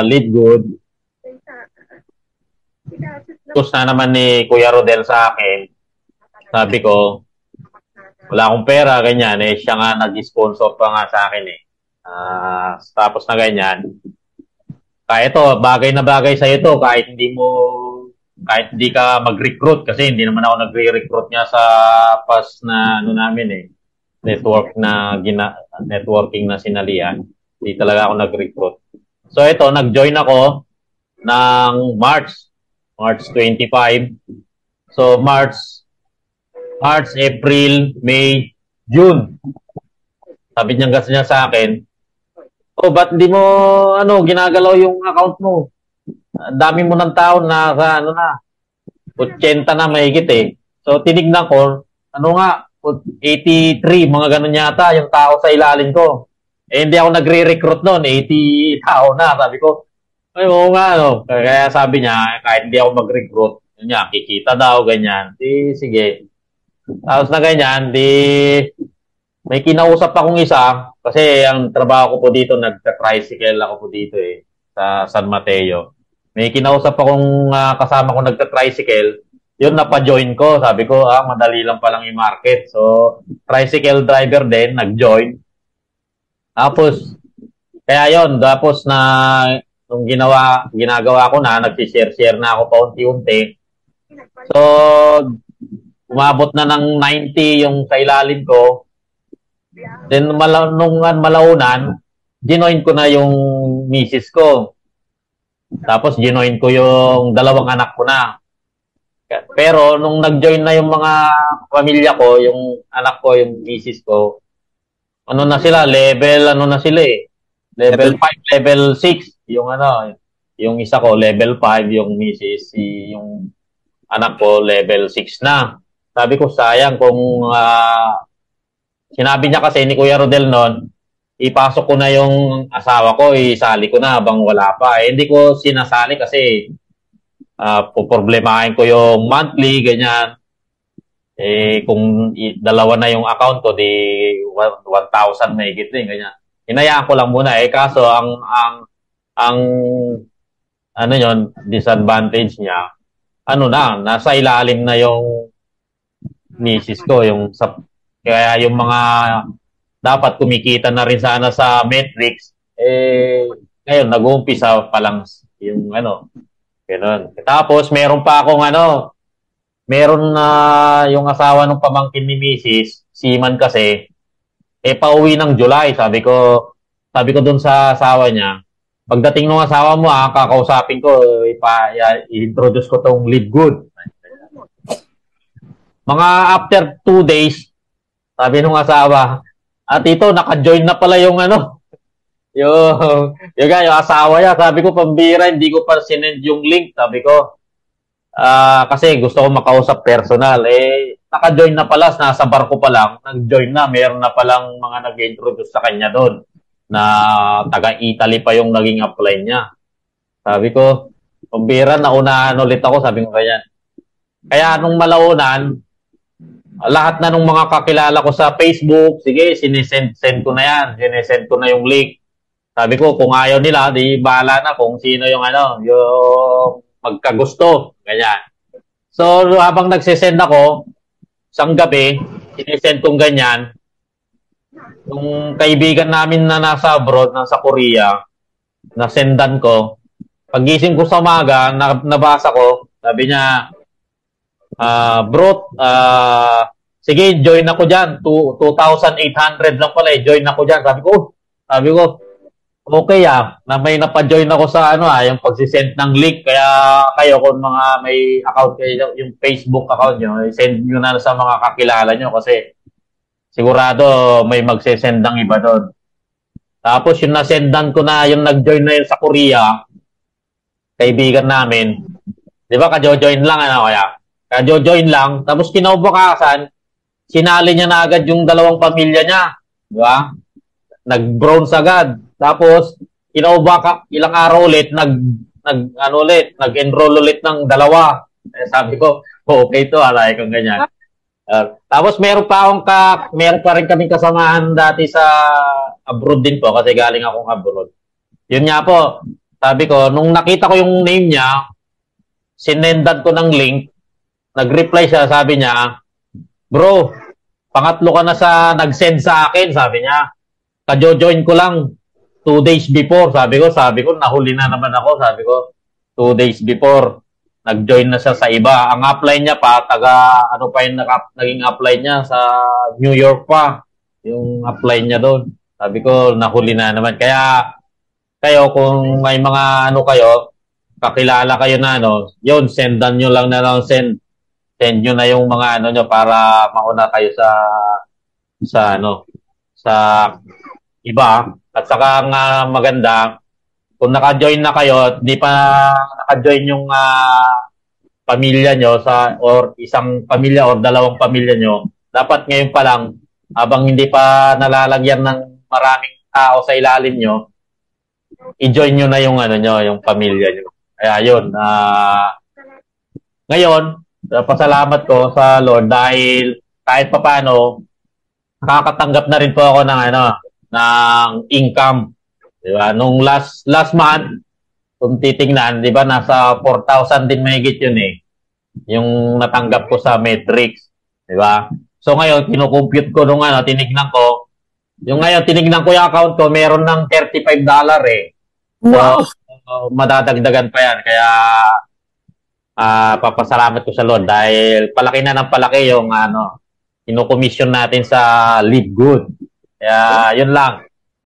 lead good. Tapos na naman ni Kuya Rodel sa akin. Sabi ko, wala akong pera, ganyan. Eh, siya nga nag-sponsor pa nga sa akin eh. Tapos na ganyan. Kaya ito, bagay na bagay sa ito kahit hindi ka mag-recruit kasi hindi naman ako nagre-recruit niya sa past na ano namin eh. Networking na sinalian. Hindi talaga ako nag-recruit. So ito, nag-join ako ng March 25. So March, April, May, June. Sabi niya sa akin, oh, ba't di mo ginagalaw yung account mo? Dami mo ng tao na 80 na mahigit eh. So tinignan ko, 83, mga ganun yata yung tao sa ilalim ko. Eh hindi ako nagre-recruit noon, 80 tao na. Sabi ko, ay oo nga Kaya sabi niya, kahit hindi ako mag-recruit, yun niya, kikita daw, ganyan. Sige. Tapos na ganyan, may kinausap akong isa, kasi ang trabaho ko po dito, nagka-tricycle ako po dito eh, sa San Mateo. May kinausap akong kasama ko nagka-tricycle, yun napa-join ko, sabi ko, madali lang palang i-market. So, tricycle driver din, nag-join. Tapos, tapos na, nung ginagawa ko na, nag-share na ako paunti-unti. So, umabot na ng 90 yung sa ilalim ko. Then, nung malaunan, ginoin ko na yung misis ko. Tapos, ginoin ko yung dalawang anak ko na. Pero, nung nag-join na yung mga pamilya ko, yung anak ko, yung misis ko, level Level 5, level 6. Yung isa ko, level 5, yung misis, yung anak ko, level 6 na. Sabi ko, sayang kung sinabi niya kasi ni Kuya Rodel noon, ipasok ko na yung asawa ko, isali ko na habang wala pa. Hindi ko sinasali kasi poproblemahin ko yung monthly, ganyan. Kung dalawa na yung account ko, di 1,000 na higit din, ganyan. Hinayaan ko lang muna. Kaso, ang disadvantage niya, nasa ilalim na yung misis ko, kaya yung mga dapat kumikita na rin sana sa metrics, ngayon, nag-uumpisa pa lang yung gano'n. Tapos, meron pa akong meron na yung asawa ng pamangkin ni Mrs. Seaman kasi, pauwi ng July. Sabi ko dun sa asawa niya, pagdating ng asawa mo, kakausapin ko, i-introduce ko tong Live Good. Mga after 2 days, sabi nung asawa, tito, naka-join na pala yung yung asawa niya. Sabi ko, pambira, hindi ko pa sinend yung link. Sabi ko, kasi gusto ko makausap personal. Naka-join na pala, nasa barko pa lang, nag-join na, meron na palang mga nag-introduce sa kanya doon na taga-Italy pa yung naging apply niya. Sabi ko, pambira, naunahan ulit ako, sabi ko ganyan. Kaya nung malaunan, lahat na nung mga kakilala ko sa Facebook, sige, sinesend ko na yan, sinesend ko na yung link. Sabi ko, kung ayaw nila, di bahala na kung sino yung yung magkagusto, ganyan. So, habang nagsisend ako, isang gabi, sinisend kong ganyan, yung kaibigan namin na nasa abroad, nasa Korea, nasendan ko, pagising ko sa umaga, nabasa ko, sabi niya, bro, sige, join ako dyan, 2,800 lang pala, join ako dyan. Sabi ko, okay na may napa-join ako sa yung pagsisend ng link. Kaya kayo kung mga may account kayo, yung Facebook account nyo, send nyo na sa mga kakilala nyo kasi sigurado may magsisend ng iba doon. Tapos yung nasendan ko na, yung nag-join na yun sa Korea, kaibigan namin, di ba, kajo-join lang, kajo-join lang, tapos kinaubakasan, sinali niya na agad yung dalawang pamilya niya, di ba? Nag-bronze agad. Tapos, ilang araw ulit, nag-enroll ulit ng dalawa. Sabi ko, okay to, alay kung ganyan. Tapos, meron pa rin kaming kasamahan dati sa abroad din po, kasi galing akong abroad. Yun nga po, Sabi ko, nung nakita ko yung name niya, sinendan ko ng link, nag-reply siya, sabi niya, bro, pangatlo ka na sa nag-send sa akin, sabi niya. Kajo-join ko lang 2 days before, sabi ko, nahuli na naman ako, sabi ko, 2 days before, nag-join na siya sa iba. Ang apply niya pa, ano pa yung naging apply niya sa New York pa, yung apply niya doon. Sabi ko, nahuli na naman. Kaya, kayo, kung may mga ano kayo, kakilala kayo na ano, yun, sendan nyo lang na lang, send nyo na yung mga ano nyo para mauna kayo ano, sa iba. At saka nga maganda, kung naka-join na kayo, di pa naka-join yung pamilya nyo or isang pamilya or dalawang pamilya nyo, dapat ngayon pa lang, habang hindi pa nalalagyan ng maraming tao sa ilalim nyo, i-join nyo na yung ano nyo, yung pamilya nyo. Kaya yun, ngayon, pasalamat ko sa Lord dahil kahit papaano, nakakatanggap na rin po ako ng ano, ng income. Di ba? Nung last month, kung titingnan, di ba, nasa 4,000 din mahigit yun eh. Yung natanggap ko sa Matrix. Di ba? So ngayon, kinukompute ko nung ano, tinignan ko. Yung ngayon, tinignan ko yung account ko, meron ng $35 eh. So, madadagdagan pa yan. Kaya, papasalamat ko sa Lord dahil palaki na ng palaki yung ano, kinukomission natin sa Live Good. Kaya, yun lang.